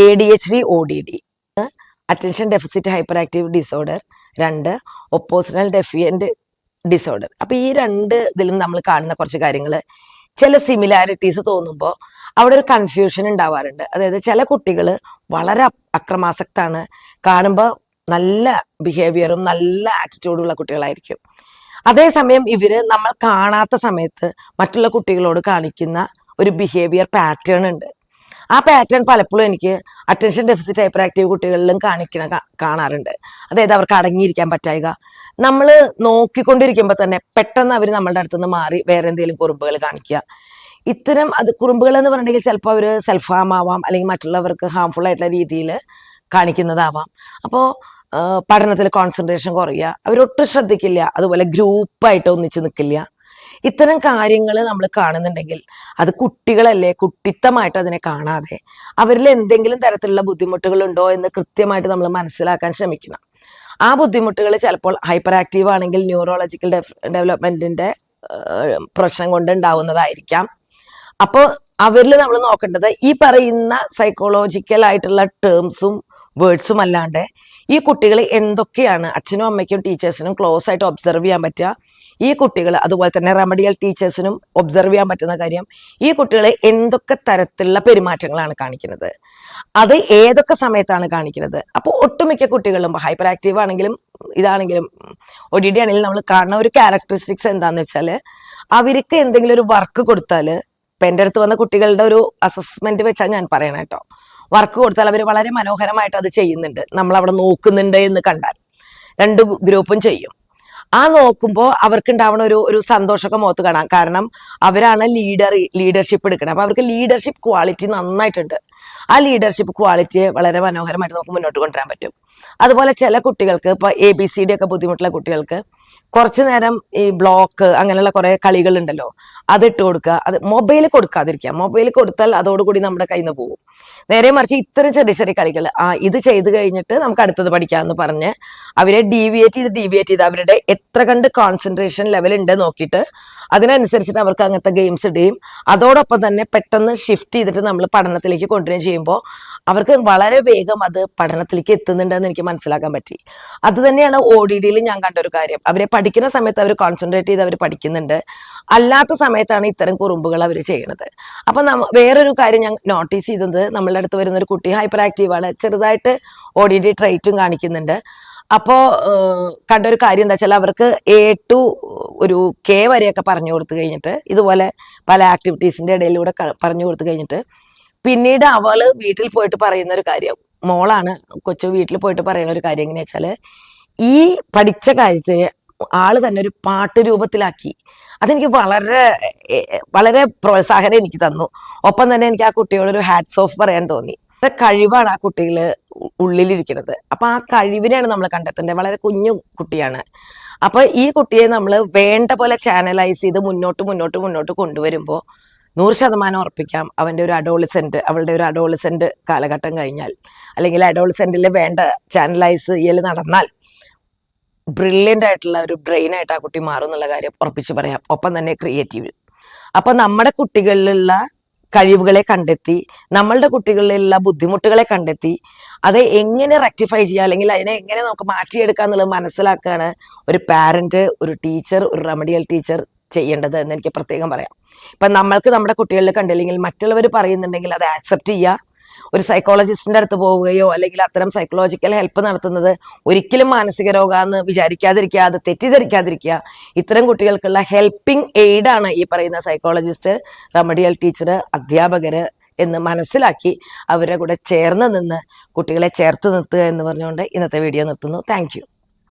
ADHD ODD, attention deficit hyperactive disorder, 2 oppositional defiant disorder. അപ്പൊ ഈ രണ്ട് ഇതിലും നമ്മൾ കാണുന്ന കുറച്ച് കാര്യങ്ങൾ, ചില സിമിലാരിറ്റീസ് തോന്നുമ്പോൾ അവിടെ ഒരു കൺഫ്യൂഷൻ ഉണ്ടാവാറുണ്ട്. അതായത് ചില കുട്ടികൾ വളരെ അക്രമാസക്താണ്, കാണുമ്പോൾ നല്ല ബിഹേവിയറും നല്ല ആറ്റിറ്റ്യൂഡും ഉള്ള കുട്ടികളായിരിക്കും. അതേസമയം ഇവര് നമ്മൾ കാണാത്ത സമയത്ത് മറ്റുള്ള കുട്ടികളോട് കാണിക്കുന്ന ഒരു ബിഹേവിയർ പാറ്റേൺ ഉണ്ട്. ആ പാറ്റേൺ പലപ്പോഴും എനിക്ക് അറ്റൻഷൻ ഡെഫിസിറ്റ് ഹൈപ്പർ ആക്റ്റീവ് കുട്ടികളിലും കാണാറുണ്ട്. അതായത് അവർക്ക് അടങ്ങിയിരിക്കാൻ പറ്റായിക, നമ്മൾ നോക്കിക്കൊണ്ടിരിക്കുമ്പോൾ തന്നെ പെട്ടെന്ന് അവർ നമ്മളുടെ അടുത്തുനിന്ന് മാറി വേറെ എന്തെങ്കിലും കുറുമ്പുകൾ കാണിക്കുക. ഇത്തരം കുറുമ്പുകൾ എന്ന് പറഞ്ഞിട്ടുണ്ടെങ്കിൽ ചിലപ്പോൾ അവർ സെൽഫ് ഹാം ആവാം, അല്ലെങ്കിൽ മറ്റുള്ളവർക്ക് ഹാംഫുൾ ആയിട്ടുള്ള രീതിയിൽ കാണിക്കുന്നതാവാം. അപ്പോൾ പഠനത്തിൽ കോൺസെൻട്രേഷൻ കുറയുക, അവരൊട്ടും ശ്രദ്ധിക്കില്ല, അതുപോലെ ഗ്രൂപ്പായിട്ട് ഒന്നിച്ച് നിൽക്കില്ല. ഇത്തരം കാര്യങ്ങൾ നമ്മൾ കാണുന്നുണ്ടെങ്കിൽ അത് കുട്ടികളല്ലേ, കുട്ടിത്തമായിട്ട് അതിനെ കാണാതെ അവരിൽ എന്തെങ്കിലും തരത്തിലുള്ള ബുദ്ധിമുട്ടുകൾ ഉണ്ടോ എന്ന് കൃത്യമായിട്ട് നമ്മൾ മനസ്സിലാക്കാൻ ശ്രമിക്കണം. ആ ബുദ്ധിമുട്ടുകൾ ചിലപ്പോൾ ഹൈപ്പർ ആക്റ്റീവ് ആണെങ്കിൽ ന്യൂറോളജിക്കൽ ഡെവലപ്മെന്റിന്റെ പ്രശ്നം കൊണ്ട് ഉണ്ടാവുന്നതായിരിക്കാം. അപ്പോൾ അവരിൽ നമ്മൾ നോക്കേണ്ടത് ഈ പറയുന്ന സൈക്കോളജിക്കൽ ആയിട്ടുള്ള ടേംസും വേർഡ്സും അല്ലാണ്ട് ഈ കുട്ടികൾ എന്തൊക്കെയാണ് അച്ഛനും അമ്മയ്ക്കും ടീച്ചേഴ്സിനും ക്ലോസ് ആയിട്ട് ഒബ്സർവ് ചെയ്യാൻ പറ്റുക, ഈ കുട്ടികൾ അതുപോലെ തന്നെ റെമഡിയൽ ടീച്ചേഴ്സിനും ഒബ്സർവ് ചെയ്യാൻ പറ്റുന്ന കാര്യം, ഈ കുട്ടികൾ എന്തൊക്കെ തരത്തിലുള്ള പെരുമാറ്റങ്ങളാണ് കാണിക്കുന്നത്, അത് ഏതൊക്കെ സമയത്താണ് കാണിക്കുന്നത്. അപ്പോൾ ഒട്ടുമിക്ക കുട്ടികളും ഹൈപ്പർ ആക്റ്റീവ് ആണെങ്കിലും ഇതാണെങ്കിലും ODD ആണെങ്കിലും നമ്മൾ കാണുന്ന ഒരു ക്യാരക്ടറിസ്റ്റിക്സ് എന്താണെന്ന് വെച്ചാൽ, അവർക്ക് എന്തെങ്കിലും ഒരു വർക്ക് കൊടുത്താൽ, ഇപ്പം എൻ്റെ അടുത്ത് വന്ന കുട്ടികളുടെ ഒരു അസസ്മെന്റ് വെച്ചാൽ ഞാൻ പറയണം കേട്ടോ, വർക്ക് കൊടുത്താൽ അവർ വളരെ മനോഹരമായിട്ട് അത് ചെയ്യുന്നുണ്ട്, നമ്മൾ അവിടെ നോക്കുന്നുണ്ട് എന്ന് കണ്ടാൽ രണ്ട് ഗ്രൂപ്പും ചെയ്യും. ആ നോക്കുമ്പോൾ അവർക്ക് ഉണ്ടാവുന്ന ഒരു സന്തോഷമൊക്കെ മുഖത്ത് കാണാം. കാരണം അവരാണ് ലീഡർഷിപ്പ് എടുക്കണം. അപ്പൊ അവർക്ക് ലീഡർഷിപ്പ് ക്വാളിറ്റി നന്നായിട്ടുണ്ട്. ആ ലീഡർഷിപ്പ് ക്വാളിറ്റിയെ വളരെ മനോഹരമായിട്ട് നമുക്ക് മുന്നോട്ട് കൊണ്ടുവരാൻ പറ്റും. അതുപോലെ ചില കുട്ടികൾക്ക് ഇപ്പൊ ABCD ഒക്കെ ബുദ്ധിമുട്ടുള്ള കുട്ടികൾക്ക് കുറച്ചു നേരം ഈ ബ്ലോക്ക് അങ്ങനെയുള്ള കുറെ കളികൾ ഉണ്ടല്ലോ, അതിട്ട് കൊടുക്കുക. അത് മൊബൈൽ കൊടുക്കാതിരിക്കുക. മൊബൈൽ കൊടുത്താൽ അതോടുകൂടി നമ്മുടെ കയ്യിൽ നിന്ന് പോകും. നേരെ മറിച്ച് ഇത്തരം ചെറിയ ചെറിയ കളികൾ, ഇത് ചെയ്ത് കഴിഞ്ഞിട്ട് നമുക്ക് അടുത്തത് പഠിക്കാമെന്ന് പറഞ്ഞ് അവരെ ഡീവിയേറ്റ് ചെയ്ത് അവരുടെ എത്ര കണ്ട് കോൺസെൻട്രേഷൻ ലെവൽ ഉണ്ട് നോക്കിയിട്ട് അതിനനുസരിച്ചിട്ട് അവർക്ക് അങ്ങനത്തെ ഗെയിംസ് ഇടുകയും അതോടൊപ്പം തന്നെ പെട്ടെന്ന് ഷിഫ്റ്റ് ചെയ്തിട്ട് നമ്മൾ പഠനത്തിലേക്ക് കൊണ്ടുവരികയും ചെയ്യുമ്പോൾ അവർക്ക് വളരെ വേഗം അത് പഠനത്തിലേക്ക് എത്തുന്നുണ്ടെന്ന് എനിക്ക് മനസ്സിലാക്കാൻ പറ്റി. അത് തന്നെയാണ് ODDയിൽ ഞാൻ കണ്ട ഒരു കാര്യം. അവരെ പഠിക്കുന്ന സമയത്ത് അവർ കോൺസെൻട്രേറ്റ് ചെയ്ത് അവർ പഠിക്കുന്നുണ്ട്, അല്ലാത്ത സമയത്താണ് ഇത്തരം കുറുമ്പുകൾ അവർ ചെയ്യണത്. അപ്പൊ വേറൊരു കാര്യം ഞാൻ നോട്ടീസ് ചെയ്തത്, നമ്മളുടെ അടുത്ത് വരുന്ന ഒരു കുട്ടി ഹൈപ്പർ ആക്റ്റീവ് ആണ്, ചെറുതായിട്ട് ODD ട്രൈറ്റും കാണിക്കുന്നുണ്ട്. അപ്പോൾ കണ്ടൊരു കാര്യം എന്താ വെച്ചാൽ, അവർക്ക് A to ഒരു K വരെയൊക്കെ പറഞ്ഞു കൊടുത്തു കഴിഞ്ഞിട്ട്, ഇതുപോലെ പല ആക്ടിവിറ്റീസിന്റെ ഇടയിലൂടെ പറഞ്ഞു കൊടുത്തു കഴിഞ്ഞിട്ട് പിന്നീട് അവള് വീട്ടിൽ പോയിട്ട് പറയുന്ന ഒരു കാര്യം, മോളാണ് കൊച്ചു വീട്ടിൽ പോയിട്ട് പറയുന്ന ഒരു കാര്യം എങ്ങനെയാ വെച്ചാല്, ഈ പഠിച്ച കാര്യത്തിന് ആള് തന്നെ ഒരു പാട്ട് രൂപത്തിലാക്കി. അതെനിക്ക് വളരെ വളരെ പ്രോത്സാഹനം എനിക്ക് തന്നു. ഒപ്പം തന്നെ എനിക്ക് ആ കുട്ടിയോട് ഒരു ഹാറ്റ്സ് ഓഫ് പറയാൻ തോന്നി. കഴിവാണ് ആ കുട്ടികള് ഉള്ളിലിരിക്കുന്നത്. അപ്പൊ ആ കഴിവിനെയാണ് നമ്മൾ കണ്ടെത്തേണ്ടത്. വളരെ കുഞ്ഞു കുട്ടിയാണ്. അപ്പൊ ഈ കുട്ടിയെ നമ്മൾ വേണ്ട പോലെ ചാനലൈസ് ചെയ്ത് മുന്നോട്ട് കൊണ്ടുവരുമ്പോൾ 100% ഉറപ്പിക്കാം, അവന്റെ ഒരു അവളുടെ ഒരു അഡോളിസെന്റ് കാലഘട്ടം കഴിഞ്ഞാൽ, അല്ലെങ്കിൽ അഡോളിസെന്റിൽ വേണ്ട ചാനലൈസ് ചെയ്യൽ നടന്നാൽ ബ്രില്യൻ്റ് ആയിട്ടുള്ള ഒരു ബ്രെയിൻ ആയിട്ട് ആ കുട്ടി മാറും എന്നുള്ള കാര്യം ഉറപ്പിച്ച് പറയാം. ഒപ്പം തന്നെ ക്രിയേറ്റീവ്. അപ്പൊ നമ്മുടെ കുട്ടികളിലുള്ള കഴിവുകളെ കണ്ടെത്തി, നമ്മളുടെ കുട്ടികളിലുള്ള ബുദ്ധിമുട്ടുകളെ കണ്ടെത്തി, അത് എങ്ങനെ റെക്ടിഫൈ ചെയ്യുക, അല്ലെങ്കിൽ അതിനെ എങ്ങനെ നമുക്ക് മാറ്റിയെടുക്കുക എന്നുള്ളത് മനസ്സിലാക്കുകയാണ് ഒരു പാരന്റ്, ഒരു ടീച്ചർ, ഒരു റെമഡിയൽ ടീച്ചർ ചെയ്യേണ്ടത് എന്ന് എനിക്ക് പ്രത്യേകം പറയാം. ഇപ്പൊ നമ്മൾക്ക് നമ്മുടെ കുട്ടികളിൽ കണ്ടില്ലെങ്കിൽ മറ്റുള്ളവർ പറയുന്നുണ്ടെങ്കിൽ അത് ആക്സെപ്റ്റ് ചെയ്യുക. ഒരു സൈക്കോളജിസ്റ്റിന്റെ അടുത്ത് പോവുകയോ അല്ലെങ്കിൽ അത്തരം സൈക്കോളജിക്കൽ ഹെൽപ്പ് നടത്തുന്നത് ഒരിക്കലും മാനസിക രോഗമെന്ന് വിചാരിക്കാതിരിക്കുക, അത് തെറ്റിദ്ധരിക്കാതിരിക്കുക. ഇത്തരം കുട്ടികൾക്കുള്ള ഹെൽപ്പിംഗ് എയ്ഡാണ് ഈ പറയുന്ന സൈക്കോളജിസ്റ്റ്, റെമഡിയൽ ടീച്ചർ, അധ്യാപകര് എന്ന് മനസ്സിലാക്കി അവരുടെ കൂടെ ചേർന്ന് നിന്ന് കുട്ടികളെ ചേർത്ത് നിർത്തുക എന്ന് പറഞ്ഞുകൊണ്ട് ഇന്നത്തെ വീഡിയോ നിർത്തുന്നു. Thank you.